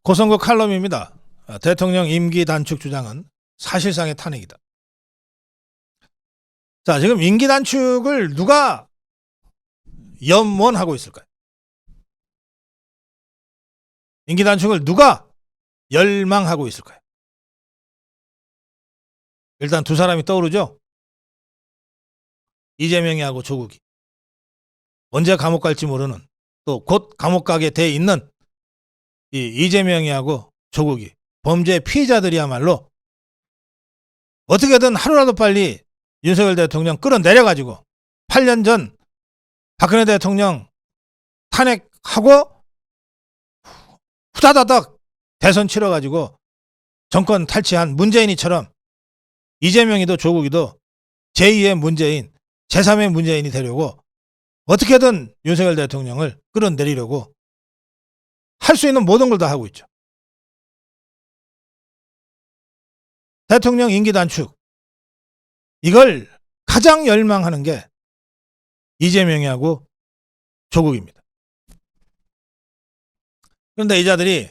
고성국 칼럼입니다. 대통령 임기 단축 주장은 사실상의 탄핵이다. 자, 지금 임기 단축을 누가 염원하고 있을까요? 임기 단축을 누가 열망하고 있을까요? 일단 두 사람이 떠오르죠. 이재명이하고 조국이. 언제 감옥 갈지 모르는, 또 곧 감옥 가게 돼 있는 이 이재명이하고 조국이, 범죄 피의자들이야말로 어떻게든 하루라도 빨리 윤석열 대통령 끌어내려가지고 8년 전 박근혜 대통령 탄핵하고 후다다닥 대선 치러가지고 정권 탈취한 문재인이처럼 이재명이도 조국이도 제2의 문재인, 제3의 문재인이 되려고 어떻게든 윤석열 대통령을 끌어내리려고 할 수 있는 모든 걸 다 하고 있죠. 대통령 임기 단축, 이걸 가장 열망하는 게 이재명이하고 조국입니다. 그런데 이 자들이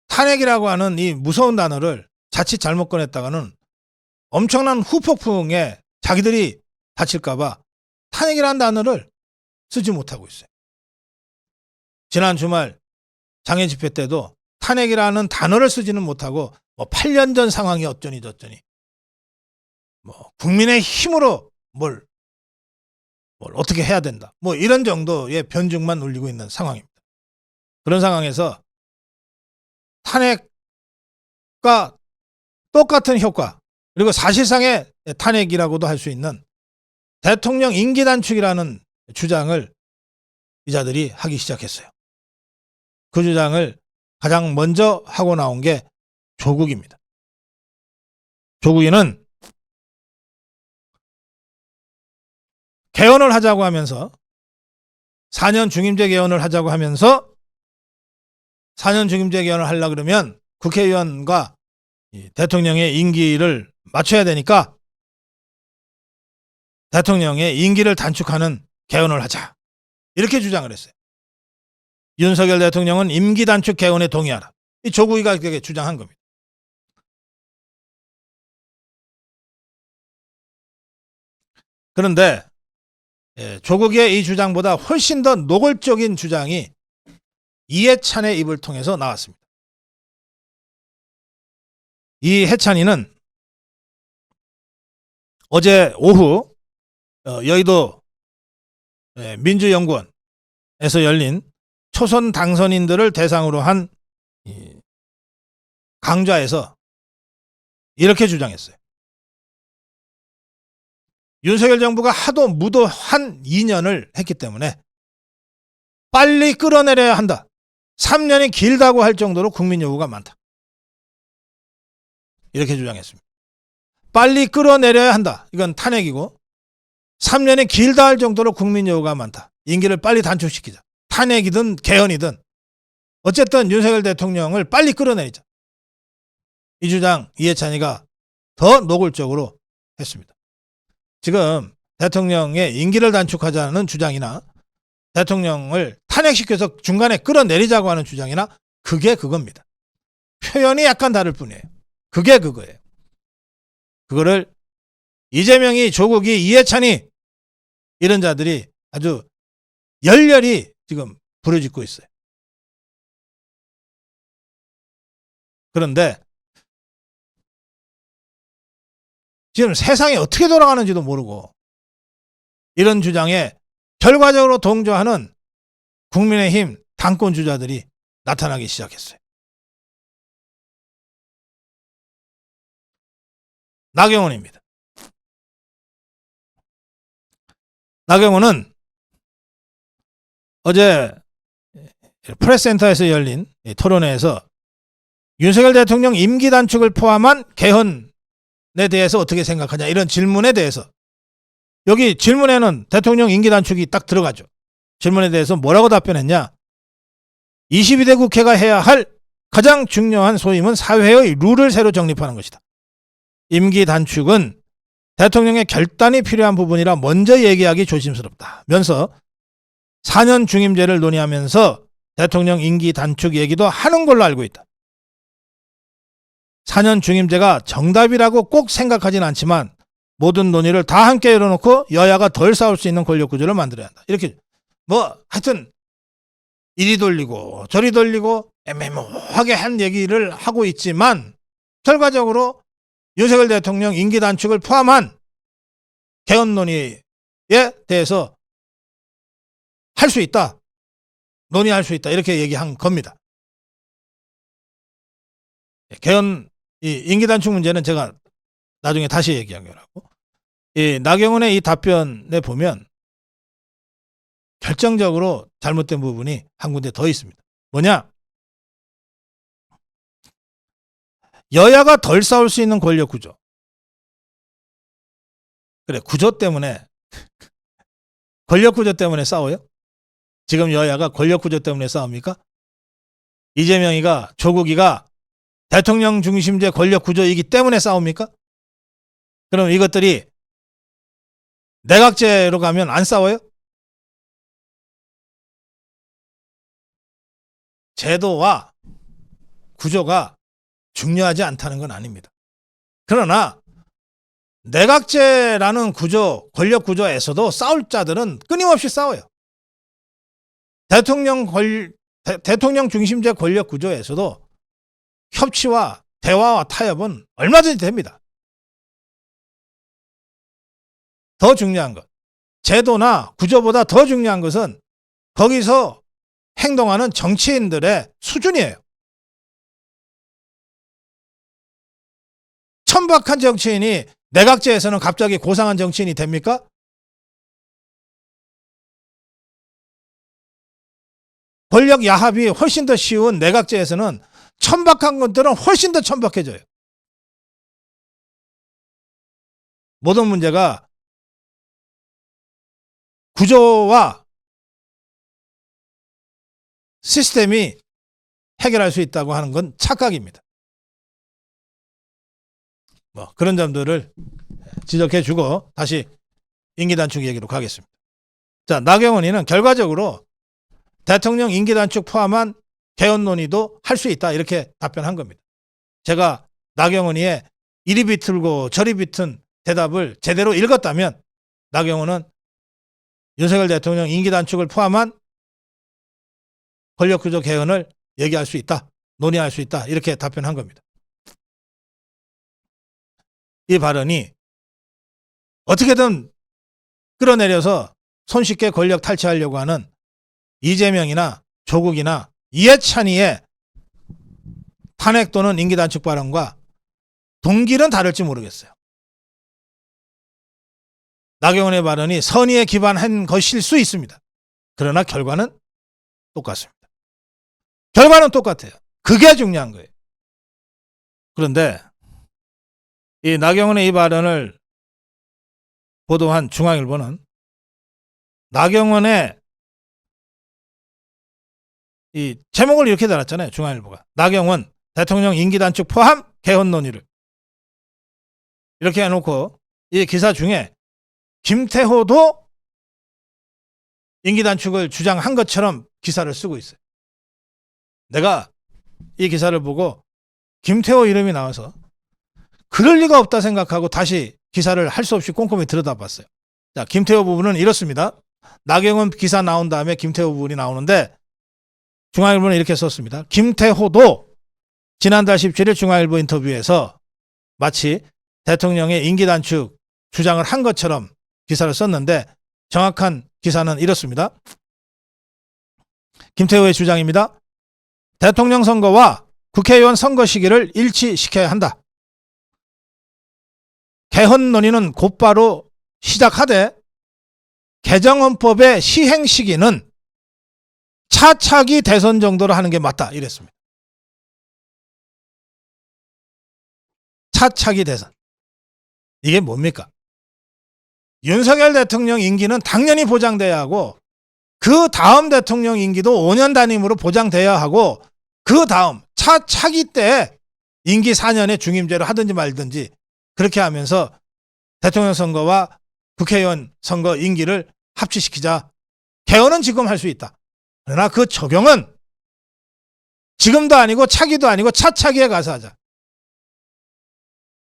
탄핵이라고 하는 이 무서운 단어를 자칫 잘못 꺼냈다가는 엄청난 후폭풍에 자기들이 다칠까봐 탄핵이라는 단어를 쓰지 못하고 있어요. 지난 주말 장애 집회 때도 탄핵이라는 단어를 쓰지는 못하고 8년 전 상황이 어쩌니 저쩌니 국민의 힘으로 뭘 어떻게 해야 된다 이런 정도의 변증만 울리고 있는 상황입니다. 그런 상황에서 탄핵과 똑같은 효과, 그리고 사실상의 탄핵이라고도 할 수 있는 대통령 임기 단축이라는 주장을 이 자들이 하기 시작했어요. 그 주장을 가장 먼저 하고 나온 게 조국입니다. 조국이는 개헌을 하자고 하면서 4년 중임제 개헌을 하자고 하면서 4년 중임제 개헌을 하려고 그러면 국회의원과 대통령의 임기를 맞춰야 되니까 대통령의 임기를 단축하는 개헌을 하자, 이렇게 주장을 했어요. 윤석열 대통령은 임기 단축 개헌에 동의하라. 이 조국이가 그렇게 주장한 겁니다. 그런데 조국의 이 주장보다 훨씬 더 노골적인 주장이 이해찬의 입을 통해서 나왔습니다. 이해찬이는 어제 오후 여의도 민주연구원에서 열린 초선 당선인들을 대상으로 한 강좌에서 이렇게 주장했어요. 윤석열 정부가 하도 무도한 2년을 했기 때문에 빨리 끌어내려야 한다. 3년이 길다고 할 정도로 국민 요구가 많다. 이렇게 주장했습니다. 빨리 끌어내려야 한다. 이건 탄핵이고, 3년이 길다 할 정도로 국민 요구가 많다. 임기를 빨리 단축시키자. 탄핵이든 개헌이든 어쨌든 윤석열 대통령을 빨리 끌어내리자. 이 주장 이해찬이가 더 노골적으로 했습니다. 지금 대통령의 임기를 단축하자는 주장이나 대통령을 탄핵시켜서 중간에 끌어내리자고 하는 주장이나 그게 그겁니다. 표현이 약간 다를 뿐이에요. 그게 그거예요. 그거를 이재명이, 조국이, 이해찬이 이런 자들이 아주 열렬히 지금 부르짖고 있어요. 그런데 지금 세상이 어떻게 돌아가는지도 모르고 이런 주장에 결과적으로 동조하는 국민의힘 당권 주자들이 나타나기 시작했어요. 나경원입니다. 나경원은 어제 프레스센터에서 열린 토론회에서 윤석열 대통령 임기 단축을 포함한 개헌에 대해서 어떻게 생각하냐, 이런 질문에 대해서, 여기 질문에는 대통령 임기 단축이 딱 들어가죠. 질문에 대해서 뭐라고 답변했냐? 22대 국회가 해야 할 가장 중요한 소임은 사회의 룰을 새로 정립하는 것이다. 임기 단축은 대통령의 결단이 필요한 부분이라 먼저 얘기하기 조심스럽다 면서 4년 중임제를 논의하면서 대통령 임기 단축 얘기도 하는 걸로 알고 있다. 4년 중임제가 정답이라고 꼭 생각하진 않지만 모든 논의를 다 함께 열어놓고 여야가 덜 싸울 수 있는 권력 구조를 만들어야 한다. 이렇게 하여튼 이리 돌리고 저리 돌리고 애매모호하게 한 얘기를 하고 있지만 결과적으로 윤석열 대통령 임기 단축을 포함한 개헌 논의에 대해서 할 수 있다. 논의할 수 있다. 이렇게 얘기한 겁니다. 개헌 임기 단축 문제는 제가 나중에 다시 얘기한 거라고. 나경원의 이 답변에 보면 결정적으로 잘못된 부분이 한 군데 더 있습니다. 뭐냐? 여야가 덜 싸울 수 있는 권력 구조. 그래, 구조 때문에 권력 구조 때문에 싸워요? 지금 여야가 권력 구조 때문에 싸웁니까? 이재명이가 조국이가 대통령 중심제 권력 구조이기 때문에 싸웁니까? 그럼 이것들이 내각제로 가면 안 싸워요? 제도와 구조가 중요하지 않다는 건 아닙니다. 그러나 내각제라는 구조, 권력 구조에서도 싸울 자들은 끊임없이 싸워요. 대통령 중심제 권력 구조에서도 협치와 대화와 타협은 얼마든지 됩니다. 더 중요한 것, 제도나 구조보다 더 중요한 것은 거기서 행동하는 정치인들의 수준이에요. 천박한 정치인이 내각제에서는 갑자기 고상한 정치인이 됩니까? 권력 야합이 훨씬 더 쉬운 내각제에서는 천박한 것들은 훨씬 더 천박해져요. 모든 문제가 구조와 시스템이 해결할 수 있다고 하는 건 착각입니다. 그런 점들을 지적해주고 다시 임기 단축 얘기로 가겠습니다. 자, 나경원이는 결과적으로 대통령 임기 단축 포함한 개헌 논의도 할 수 있다 이렇게 답변한 겁니다. 제가 나경원이의 이리 비틀고 저리 비튼 대답을 제대로 읽었다면 나경원은 윤석열 대통령 임기 단축을 포함한 권력구조 개헌을 얘기할 수 있다, 논의할 수 있다 이렇게 답변한 겁니다. 이 발언이 어떻게든 끌어내려서 손쉽게 권력 탈취하려고 하는 이재명이나 조국이나 이해찬이의 탄핵 또는 임기 단축 발언과 동기는 다를지 모르겠어요. 나경원의 발언이 선의에 기반한 것일 수 있습니다. 그러나 결과는 똑같습니다. 결과는 똑같아요. 그게 중요한 거예요. 그런데 이 나경원의 이 발언을 보도한 중앙일보는 나경원의 이 제목을 이렇게 달았잖아요. 중앙일보가. 나경원 대통령 임기 단축 포함 개헌 논의를. 이렇게 해놓고 이 기사 중에 김태호도 임기 단축을 주장한 것처럼 기사를 쓰고 있어요. 내가 이 기사를 보고 김태호 이름이 나와서 그럴 리가 없다 생각하고 다시 기사를 할 수 없이 꼼꼼히 들여다봤어요. 자, 김태호 부분은 이렇습니다. 나경원 기사 나온 다음에 김태호 부분이 나오는데 중앙일보는 이렇게 썼습니다. 김태호도 지난달 17일 중앙일보 인터뷰에서 마치 대통령의 임기 단축 주장을 한 것처럼 기사를 썼는데 정확한 기사는 이렇습니다. 김태호의 주장입니다. 대통령 선거와 국회의원 선거 시기를 일치시켜야 한다. 개헌 논의는 곧바로 시작하되 개정헌법의 시행 시기는 차차기 대선 정도로 하는 게 맞다 이랬습니다. 차차기 대선. 이게 뭡니까? 윤석열 대통령 임기는 당연히 보장돼야 하고 그 다음 대통령 임기도 5년 단임으로 보장돼야 하고 그 다음 차차기 때 임기 4년에 중임제로 하든지 말든지 그렇게 하면서 대통령 선거와 국회의원 선거 임기를 합치시키자. 개헌은 지금 할 수 있다. 그러나 그 적용은 지금도 아니고 차기도 아니고 차차기에 가서 하자.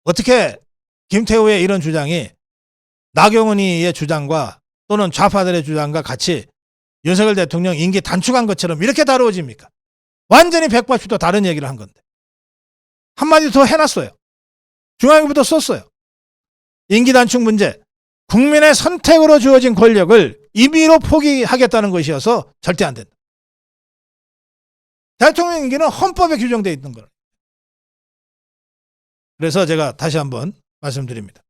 어떻게 김태우의 이런 주장이 나경원이의 주장과 또는 좌파들의 주장과 같이 윤석열 대통령 임기 단축한 것처럼 이렇게 다루어집니까? 완전히 180도 다른 얘기를 한 건데. 한마디 더 해놨어요. 중앙일보도 썼어요. 임기 단축 문제. 국민의 선택으로 주어진 권력을 임의로 포기하겠다는 것이어서 절대 안 된다. 대통령 임기는 헌법에 규정되어 있는 거예요. 그래서 제가 다시 한번 말씀드립니다.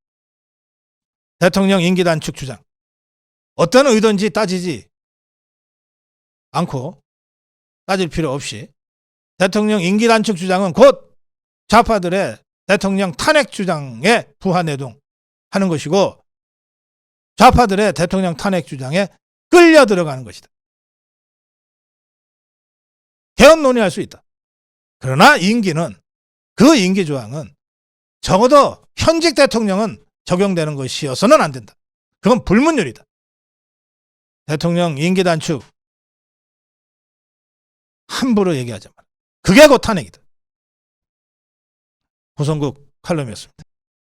대통령 임기 단축 주장. 어떤 의도인지 따지지 않고 따질 필요 없이 대통령 임기 단축 주장은 곧 좌파들의 대통령 탄핵 주장에 부하내동 하는 것이고 좌파들의 대통령 탄핵 주장에 끌려 들어가는 것이다. 개헌 논의할 수 있다. 그러나 임기는 그 임기 조항은 적어도 현직 대통령은 적용되는 것이어서는 안 된다. 그건 불문율이다. 대통령 임기 단축 함부로 얘기하지 마라. 그게 곧 탄핵이다. 고성국 칼럼이었습니다.